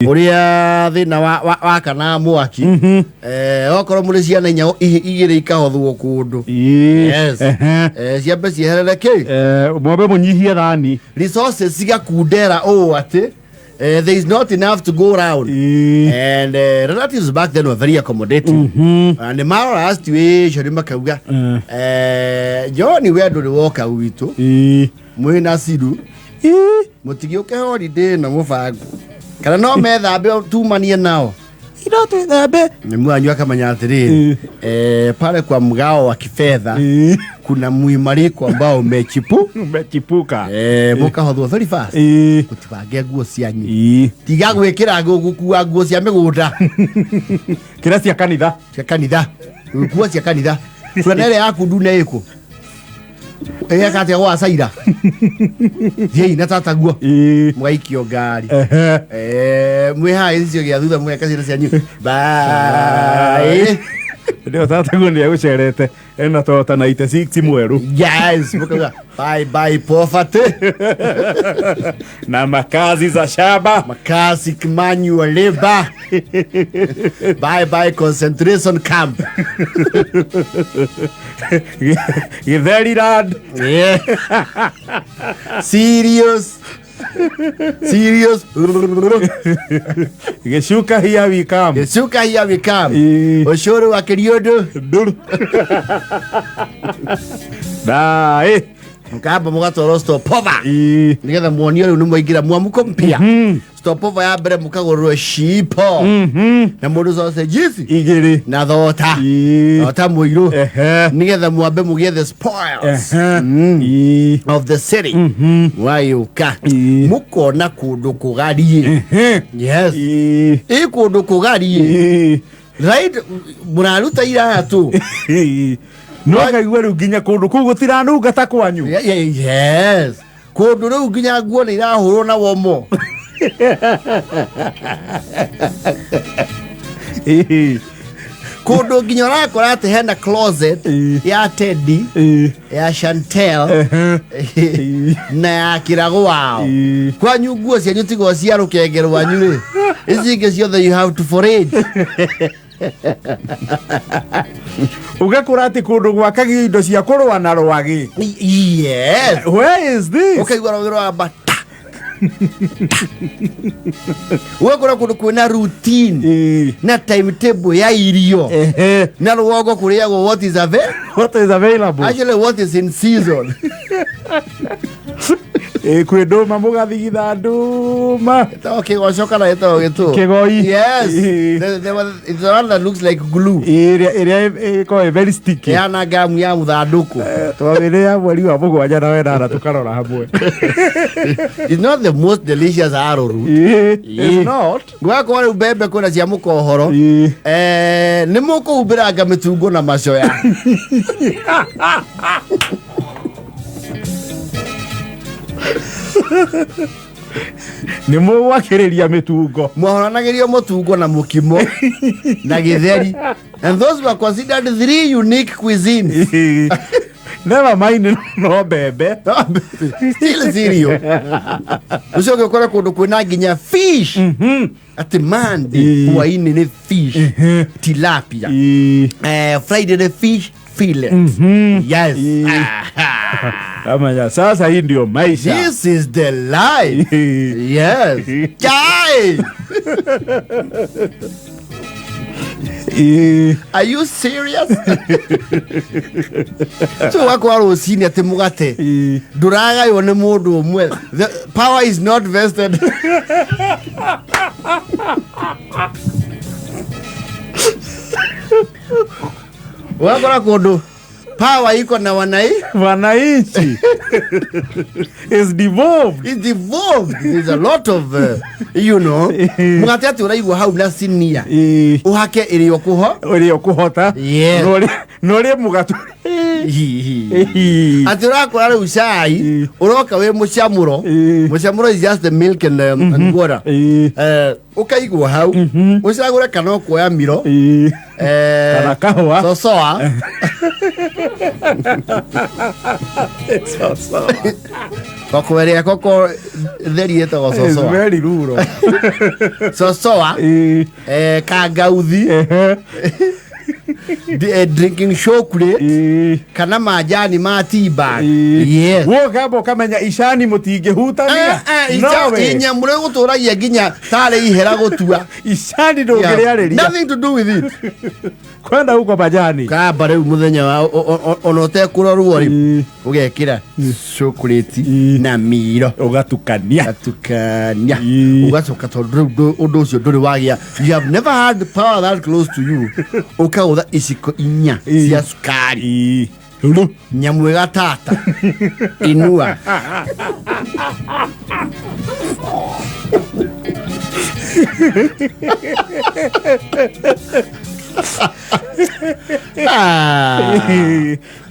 Uria thina wa kana mwaki okoro muri ciana inya igire ikahothwo kundu yes ciambe cieherereke mwambe munyihie thani resources cigakundera ati there is not enough to go around and relatives back then were very accommodating and the mara asked we shori makauga John we do woka witu mwina sidu mutigioke holiday na mufangu kana no methambe tumanie nao ino twethambe mwanyu akamanya atiri pale kwa mgao wa kifedha kuna muimariko ambao umechipuka mukahothwo very fast kutibange nguo cianyu tiga gwikira gukua nguo cia migunda kira cia kanitha nguo cia kanitha twanere yaku ndune iko kati wa saira yei na tata guo mwaikio ngari mwe hai icio gia thutha mwe kasira cianyu bye ndio tata guo ni gucerete ena tota 96 mweru yes mukaga bye poverty na makazi za shamba makazi manual labor bye concentration camp very rad serious geshuka here we come oshoro wa kiriodo da mukamba mugatoro stop over nigetha muonio riu nimwaingira mwamuko mpia stop over ya mbere mukagorwo shipo na mundu sausages igiri na thota muiru nigetha mwambe mugie the spoils of the city wayuka mukona kundu kugarie yes kundu kugarie right muraruta iratu no kaigwa ru nginya kundu ku gutiranunga ta kwanyu yes kundu ru nginya nguo ni irahurwo na womo kundu nginya rakora ati hena closet ya Teddy ya Chantel na ya kirago wao kwanyu nguo cianyu tigo cia rukengero wanyu ri ici ingĩ ciothe you have to forage ugakora ati kundu gwakagio indo cia kurwa na rwagi yes where is this ukaigwa rwagiro amba wekora kundu kwina routine na timetable ya irio na rwogo kuriago what is available actually what is in season kwenduma mugathigitha nduma ito kigocoka na ito gitu kigoi yes it's one that looks like glue area iko very sticky yana gamu ya muthanduku twawire ya mweri wa mugwanja na wena tukarora hamwe it's not the most delicious arrow it's not gwako ri mbembe kuna cia mukohoro ni mukuumbira ngamitungo na macoya ni mwakiriria mitungo mwahoranagĩrio mutungo na mukimo na githeri and those were considered 3 unique cuisines never mind no bebe still cereal ucio gĩkora kundu kwina nginya fish ati Monday hwaini ni fish tilapia Friday ni fish fillet yes amanya sasa hii ndio maisha this is the life yes guy are you serious so wako waro sini ati mugate nduragayo ni mundu umwe the power is not vested wako kundu power iko na wananchi is devolved there's a lot of you know mugate ati uraigwa hau na sinia uhake irio kuhota no ri mugatu ati urakora riu cai uroka wi mucamuro is just the milk and water ukaigwa hau ucagure kana kuoya miro kana kahwa sosoa Kokweria koko theri eto It's sosoa. very rural. Sosoa. Kangauthi. Drinking chocolate. Kana majani ma tea bag. Yes. Wo gabo kamenya ishani mutinge hutania. No nyamure guturagia nginya tare ihera gutua. Ishani ndungiriareria. Nothing to do with it. Kwenda huko majani. Kamba riu muthenya onote kurorwo ri ugekira chocolate na miro ugatukania ugacoka tondu undu ucio nduri wagia. You have never had the power that close to you. Ukautha iciko inya cia sukari nyamu gatata inua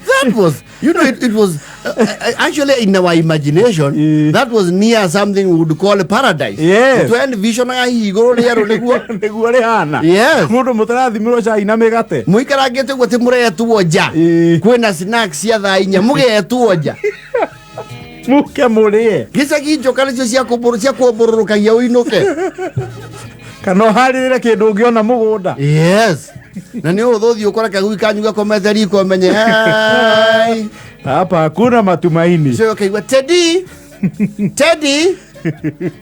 that was, you know, it was actually in our imagination. That was near something we would call a paradise. Yes. To end vision igoro rero neguo rihana. Yes. Mundu mutarathimiro cai na migate. Muikarangite gute muretwo nja. Kwina snacks cia thaa inya mugetwo nja. Muke murie. Gica ginjoka nicio cia kuomborurukagia uinuke. Kana harire kindu ungiona mugunda. Yes. Na ni uthuthi ukora kagui kanyu gakomete riko menye hapa hakuna matumaini. Sio kaigwa Teddy. Teddy.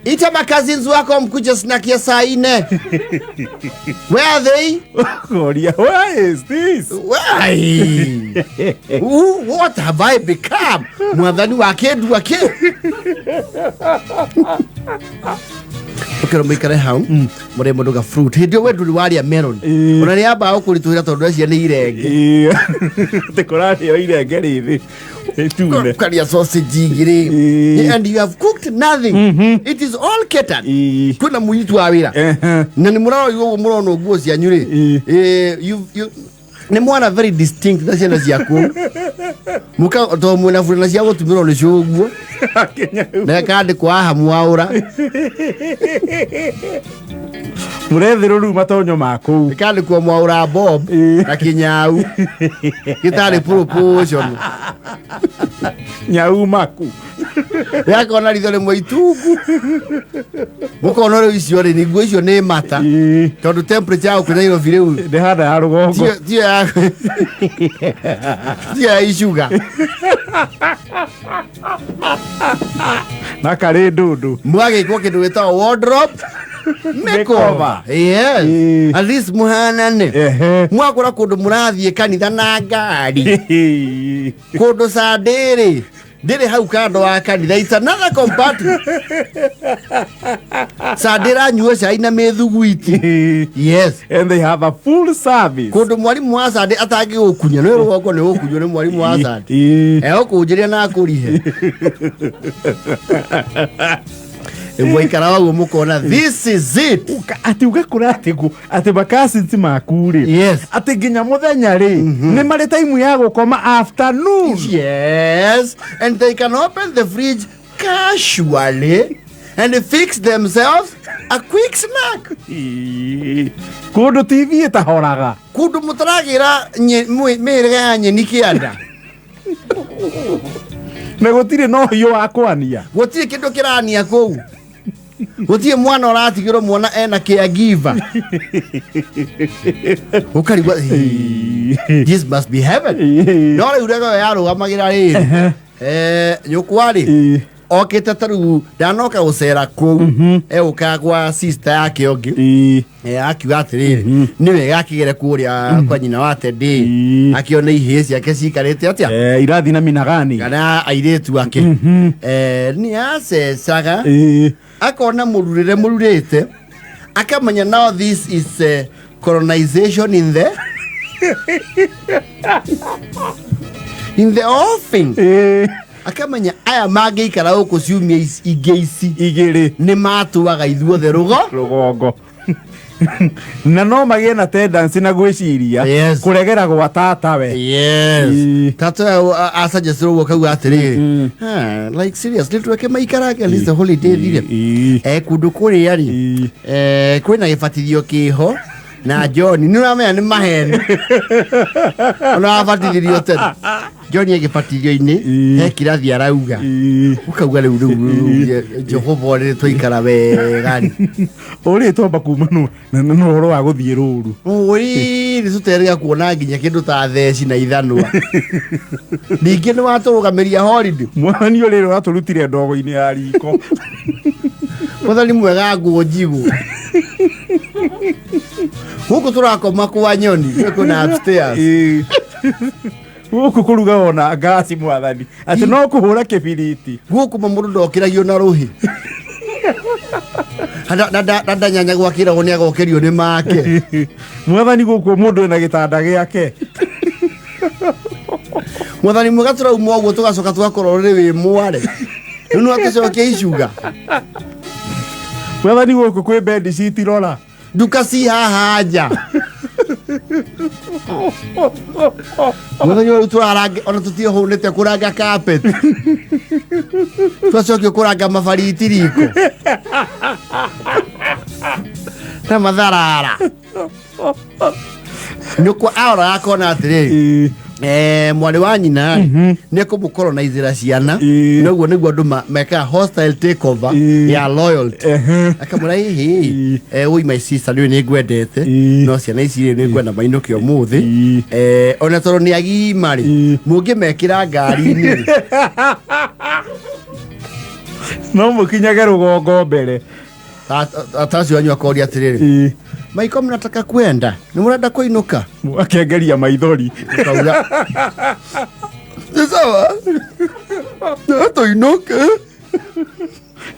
Ita makazins wako mkuje snack ya saa 4. Where are they? Gloria, where is this? Why? What have I become? Mwadhani wake. Ukero mikare hau mure mundu ga fruit hindi we nduri waria melon ona ni amba ukurituhira tondu acia ni irenge tekorari o irenge rithi etune karia sausage igiri and you have cooked nothing. It is all catered. Kuna muitu wa wira na ni murono guo cia nyuri you ni mwana very distinct na ciana ciaku muka to mwena furina cia gutumiro ni cuguo na kandi kwa hamu waura murethiro ru matonyo maku kandi kwa mwaura Bob na kinyau kitari proportion nyau maku yakona ritho rimwe itungu mukona ri icio ri ni guo icio ni mata tondu temperature yao kuna iro vile de hada ya rugongo tia isuga na kare ndundu mwage kwa kindu weta wardrobe makeover. Yes. At least muhanane mwakora kundu murathie kanitha na ngari kundu sadere Dere hau kando wa kanitha. It's another compartment. Sadera nyua cai na methuguiti. Yes. And they have a full service. Kundu mwarimu wa sade atangi gukunya no rwako ni gukunyo ni mwarimu wa sade. Ukunjiria na akurihe. Mwaikara waguo mukona this is it. Ati ugakora ati bakasi ntimakuri. Yes. Ati ginya muthenya ri ni mari time ya gukoma afternoon. Yes. And they can open the fridge casually and fix themselves a quick snack. Kundu TV itahoraga. Kundu mutaragira mirega ya nyeni kianda. Negotire no yo akwania. Gotire kindu kirania kou. Gotire mwana oratigiro mwana ena caregiver. Ukarigwa this must be heaven. No le urego ya rugamagira ri. Nyokwari. Okete taru ndanoka gucera kou ukagwa sister yake ongi akiuga atiriri ni wega akigere kuria kwa nyina wa Teddy akiona ihie ciake cikarite atia irathi na minagani kana airetu ake ni acecaga akona mururite akamenya now this is colonization in the offing. Akamenya aya magiikara uko ciumia igiri ni matuaga ithuothe rugongo na no magie na tendency na gwiciria kuregera gwa tata we. Yes. Tata asuggest rugo kau atiriri like seriously tweke maikarage at least the holiday thire kundu kuri ari kwina gibatithio kiho na John ni uramenya ni maheni ona abatithirio tena John agipatirio-ini he kirathi arauga ukauga riu Jehova ri twaikara wega uri twamba kuma no horo wa guthie ruru ui ni tuterega kuona nginya kindu ta theci na ithanwa ningi ni waturugameria holiday mwathani uri waturutire ndogo-ini ya riko mwathani mwega nguo njigu huku turakoma kwa nyoni kuna upstairs huku kuruga ona gasi mwathani ati no kuhura kibiriti guku mundu ndokiragio na ruhi nda nyanya gwakira gone agokerio ni make mwathani guku mundu ena gitanda giake mwathani mwega turauma uguo tugacoka tugakorwo ri wi mware nu atucokia icuga mwathani guku kwi bendi citirora nduka ci haha nja mwathani uyu turarange ona tutihunite kuranga carpet twacokio kuranga mabariti riko na matharara nyukwa aora akona atiriri mwari wa nyina ni kumukolonize ciana noguo niguo andu meka hostile takeover ya loyalty akamura hihi ui my sister ni ngwendete no ciana ici ni ngwenda mainuke umuthi ona toro ni agimari mungimekira ngari-ini no mukinyage rugongo mbere atasi wanyu akoria atiriri maiko mnataka kwenda ni murenda kuinuka akengeria maithori kauga sawa tuinuke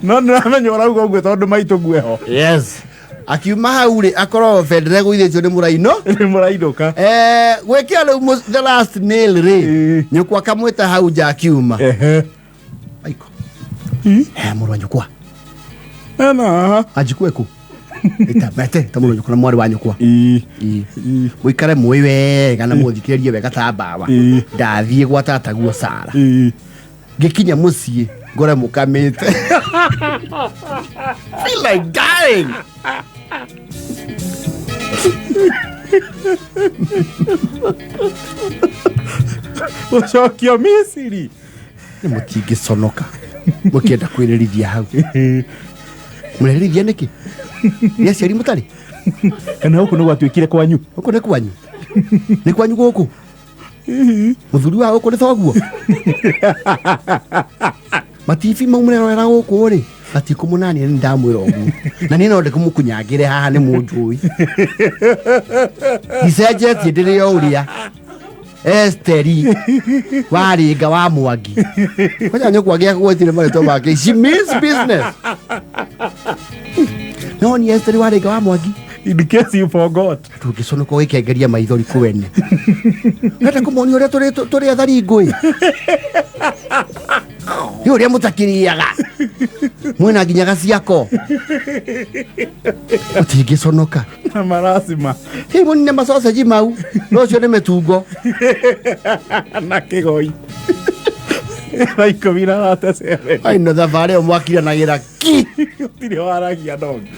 no nramenya urauga uguo tondu maitu gueho yes akiuma hau ri akorwo federe guithitio ni muraino ni murainuka gwekia riu the last nail ri nyukwa kamwita hau ja akiuma maiko muru nyukwa ajikweku itamete tamuno nyukwa mwari wa nyukwa muikare mwi wega na muthikiririe wega ta baba ndathie gwa tata guo Sara gikinya mucii ngore mukamite feel like dying ucokio Misiri ni mutingiconoka mukienda kwirĩrithia hau murĩrithia niki ni aciari mutari kana huku ni gwatuĩkire kwanyu huku ni kwanyu ni kwanyu guku muthuri wa guku ni thoguo matibi maumurera guku ri ati kumunania ni ndamwira uguo na ni nonde kumukunyangire haha ni munjui icenjetie ndiri uria Esteri waringa wa Mwangi kwanya nyukwa gia gwetire marito make she means business no ni Esteri waringa wa Mwangi in case you forgot tungiconoka gikengeria maithori kwene nenda kumoni uria turi athari ngui ni uria mutakiriaga mwina nginyaga ciako utingiconoka na marasima himu ni masausage mau no cio ni metungo na kigoi Maiko mira atacere ai no thabarĩ mwakiranagira ki utire waragia ndongi